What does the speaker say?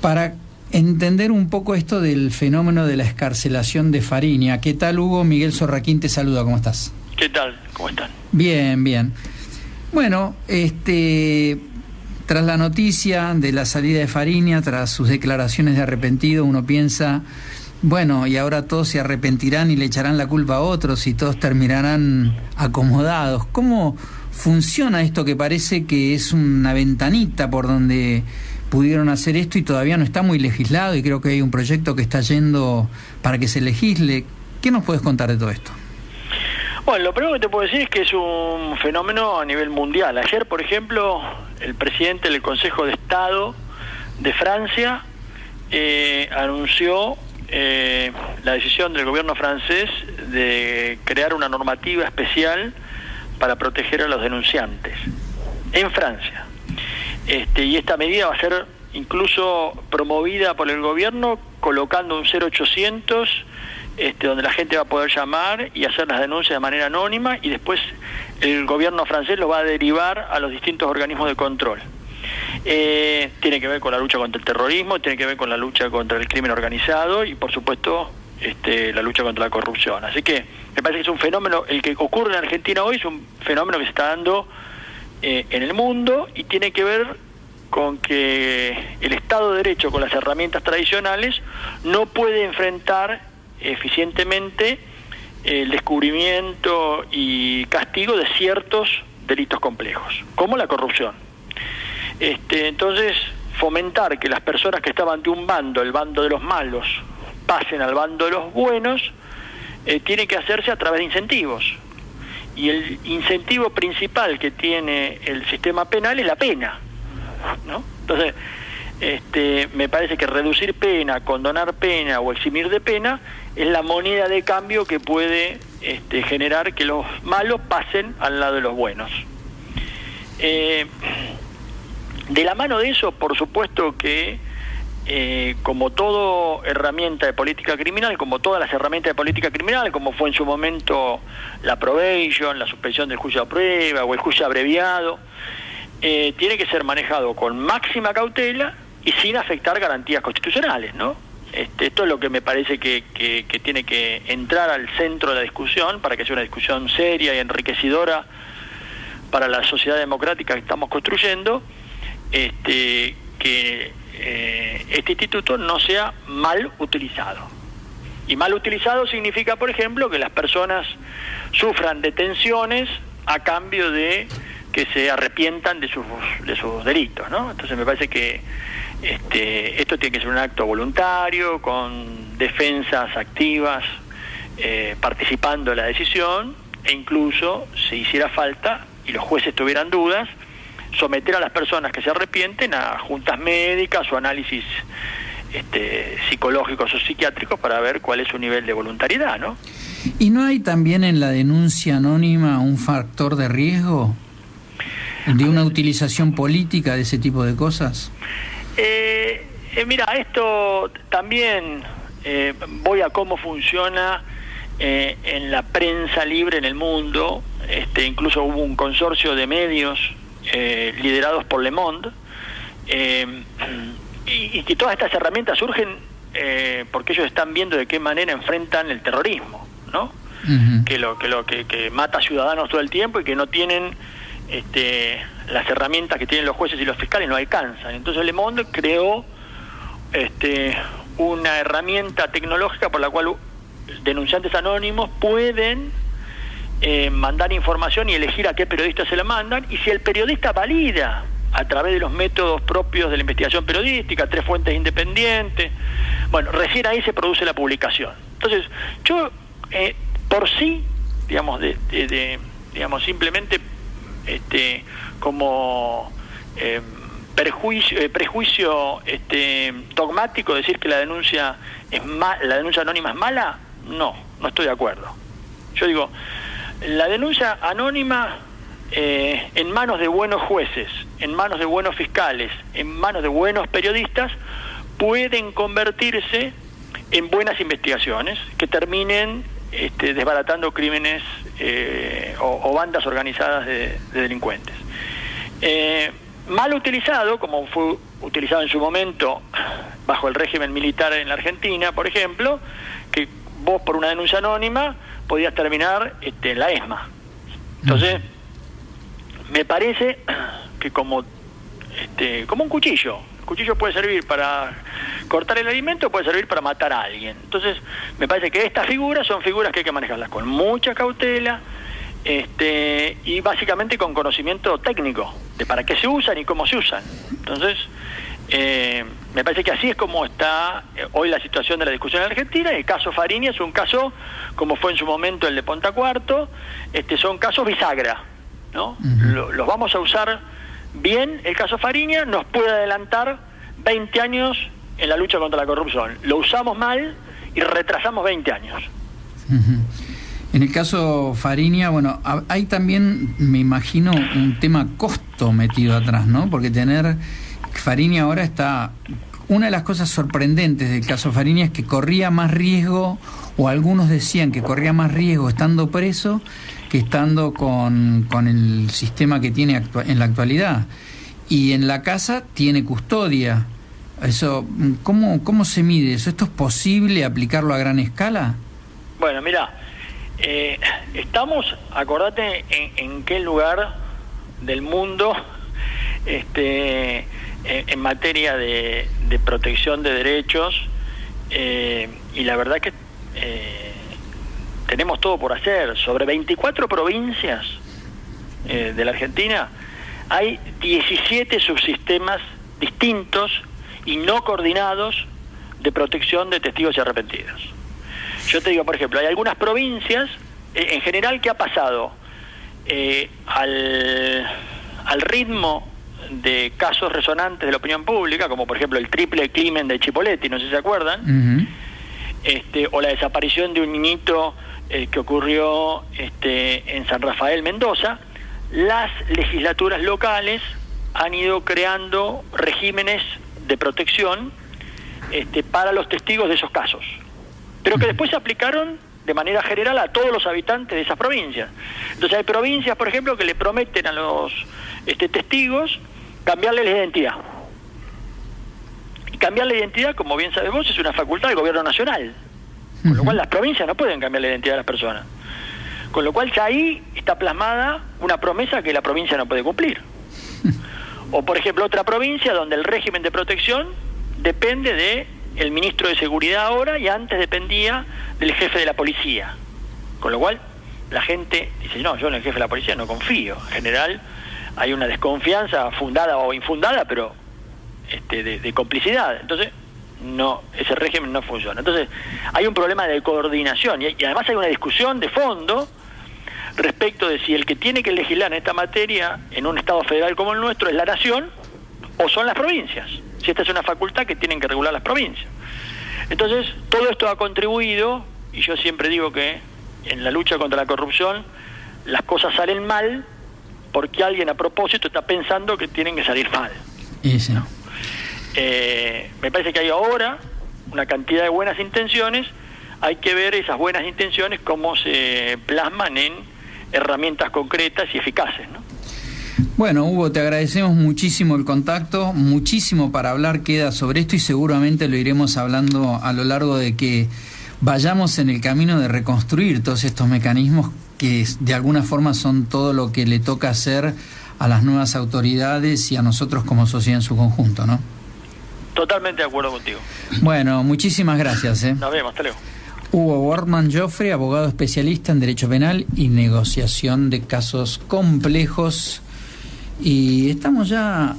para entender un poco esto del fenómeno de la excarcelación de Fariña. ¿Qué tal, Hugo? Miguel Sorraquín te saluda, ¿cómo estás? ¿Qué tal? ¿Cómo están? Bien, bien. Bueno, tras la noticia de la salida de Fariña, tras sus declaraciones de arrepentido, uno piensa, bueno, y ahora todos se arrepentirán y le echarán la culpa a otros y todos terminarán acomodados. ¿Cómo funciona esto que parece que es una ventanita por donde pudieron hacer esto y todavía no está muy legislado, y creo que hay un proyecto que está yendo para que se legisle? ¿Qué nos puedes contar de todo esto? Bueno, lo primero que te puedo decir es que es un fenómeno a nivel mundial. Ayer, por ejemplo, el presidente del Consejo de Estado de Francia anunció la decisión del gobierno francés de crear una normativa especial para proteger a los denunciantes en Francia. Y esta medida va a ser incluso promovida por el gobierno, colocando un 0800 donde la gente va a poder llamar y hacer las denuncias de manera anónima, y después el gobierno francés lo va a derivar a los distintos organismos de control. Tiene que ver con la lucha contra el terrorismo, tiene que ver con la lucha contra el crimen organizado y, por supuesto, la lucha contra la corrupción. Así que me parece que es un fenómeno, el que ocurre en Argentina hoy es un fenómeno que se está dando en el mundo, y tiene que ver con que el Estado de Derecho, con las herramientas tradicionales, no puede enfrentar eficientemente el descubrimiento y castigo de ciertos delitos complejos, como la corrupción. Entonces, fomentar que las personas que estaban de un bando, el bando de los malos, pasen al bando de los buenos, tiene que hacerse a través de incentivos. Y el incentivo principal que tiene el sistema penal es la pena, ¿no? Entonces, me parece que reducir pena, condonar pena o eximir de pena es la moneda de cambio que puede generar que los malos pasen al lado de los buenos. De la mano de eso, por supuesto que como toda herramienta de política criminal, como todas las herramientas de política criminal, como fue en su momento la probation, la suspensión del juicio a prueba o el juicio abreviado, tiene que ser manejado con máxima cautela y sin afectar garantías constitucionales, ¿no? Esto es lo que me parece que tiene que entrar al centro de la discusión para que sea una discusión seria y enriquecedora para la sociedad democrática que estamos construyendo, que este instituto no sea mal utilizado. Y mal utilizado significa, por ejemplo, que las personas sufran detenciones a cambio de que se arrepientan de sus delitos, ¿no? Entonces me parece que esto tiene que ser un acto voluntario, con defensas activas, participando en la decisión, e incluso, si hiciera falta y los jueces tuvieran dudas, someter a las personas que se arrepienten a juntas médicas o análisis psicológicos o psiquiátricos para ver cuál es su nivel de voluntariedad, ¿no? ¿Y no hay también en la denuncia anónima un factor de riesgo de una utilización política de ese tipo de cosas? Mira, esto también voy a cómo funciona en la prensa libre en el mundo. Incluso hubo un consorcio de medios liderados por Le Monde, y que todas estas herramientas surgen porque ellos están viendo de qué manera enfrentan el terrorismo, ¿no? Uh-huh. Que mata ciudadanos todo el tiempo y que no tienen las herramientas que tienen los jueces y los fiscales, no alcanzan. Entonces Le Monde creó una herramienta tecnológica por la cual denunciantes anónimos pueden mandar información y elegir a qué periodista se la mandan, y si el periodista valida a través de los métodos propios de la investigación periodística, 3 fuentes independientes, bueno, recién ahí se produce la publicación. Entonces, yo por sí, digamos, digamos simplemente como prejuicio dogmático, decir que la denuncia anónima es mala, no estoy de acuerdo. Yo digo, la denuncia anónima en manos de buenos jueces, en manos de buenos fiscales, en manos de buenos periodistas, pueden convertirse en buenas investigaciones que terminen desbaratando crímenes o bandas organizadas de delincuentes. Mal utilizado, como fue utilizado en su momento bajo el régimen militar en la Argentina, por ejemplo, que vos por una denuncia anónima podías terminar en la ESMA. Entonces, me parece que como un cuchillo. El cuchillo puede servir para cortar el alimento, puede servir para matar a alguien. Entonces, me parece que estas figuras son figuras que hay que manejarlas con mucha cautela, y básicamente con conocimiento técnico de para qué se usan y cómo se usan. Entonces, me parece que así es como está hoy la situación de la discusión en Argentina. El caso Fariña es un caso, como fue en su momento el de Ponta Cuarto, son casos bisagra, ¿no? Los vamos a usar bien. El caso Fariña nos puede adelantar 20 años en la lucha contra la corrupción. Lo usamos mal y retrasamos 20 años. En el caso Fariña, bueno, hay también, me imagino, un tema costo metido atrás, ¿no? Porque tener Fariña ahora está... Una de las cosas sorprendentes del caso Fariña es que corría más riesgo, o algunos decían que corría más riesgo estando preso que estando con el sistema que tiene en la actualidad. Y en la casa tiene custodia. Eso, ¿cómo se mide eso? ¿Esto es posible aplicarlo a gran escala? Bueno, mira, estamos, acordate en qué lugar del mundo en materia de protección de derechos, y la verdad que tenemos todo por hacer. Sobre 24 provincias de la Argentina hay 17 subsistemas distintos y no coordinados de protección de testigos y arrepentidos. Yo te digo, por ejemplo, hay algunas provincias, en general, ¿qué ha pasado? Al ritmo de casos resonantes de la opinión pública, como por ejemplo el triple crimen de Chipolletti, no sé si se acuerdan, o la desaparición de un niñito que ocurrió en San Rafael, Mendoza, las legislaturas locales han ido creando regímenes de protección para los testigos de esos casos, pero que después se aplicaron de manera general a todos los habitantes de esas provincias. Entonces hay provincias, por ejemplo, que le prometen a los testigos cambiarle la identidad. Y cambiar la identidad, como bien sabes vos, es una facultad del gobierno nacional. Con lo cual las provincias no pueden cambiar la identidad de las personas. Con lo cual ya ahí está plasmada una promesa que la provincia no puede cumplir. O por ejemplo otra provincia donde el régimen de protección depende de el ministro de Seguridad ahora, y antes dependía del jefe de la policía. Con lo cual la gente dice, no, yo en el jefe de la policía no confío. En general hay una desconfianza fundada o infundada, pero de complicidad. Entonces no, ese régimen no funciona. Entonces hay un problema de coordinación, y además hay una discusión de fondo respecto de si el que tiene que legislar en esta materia en un Estado federal como el nuestro es la nación o son las provincias, si esta es una facultad que tienen que regular las provincias. Entonces todo esto ha contribuido, y yo siempre digo que en la lucha contra la corrupción las cosas salen mal porque alguien a propósito está pensando que tienen que salir mal. Sí. Me parece que hay ahora una cantidad de buenas intenciones. Hay que ver esas buenas intenciones cómo se plasman en herramientas concretas y eficaces, ¿no? Bueno, Hugo, te agradecemos muchísimo el contacto, muchísimo para hablar queda sobre esto, y seguramente lo iremos hablando a lo largo de que vayamos en el camino de reconstruir todos estos mecanismos que de alguna forma son todo lo que le toca hacer a las nuevas autoridades y a nosotros como sociedad en su conjunto, ¿no? Totalmente de acuerdo contigo. Bueno, muchísimas gracias. Nos vemos, hasta luego. Hugo Wortmann Joffre, abogado especialista en Derecho Penal y negociación de casos complejos. Y estamos ya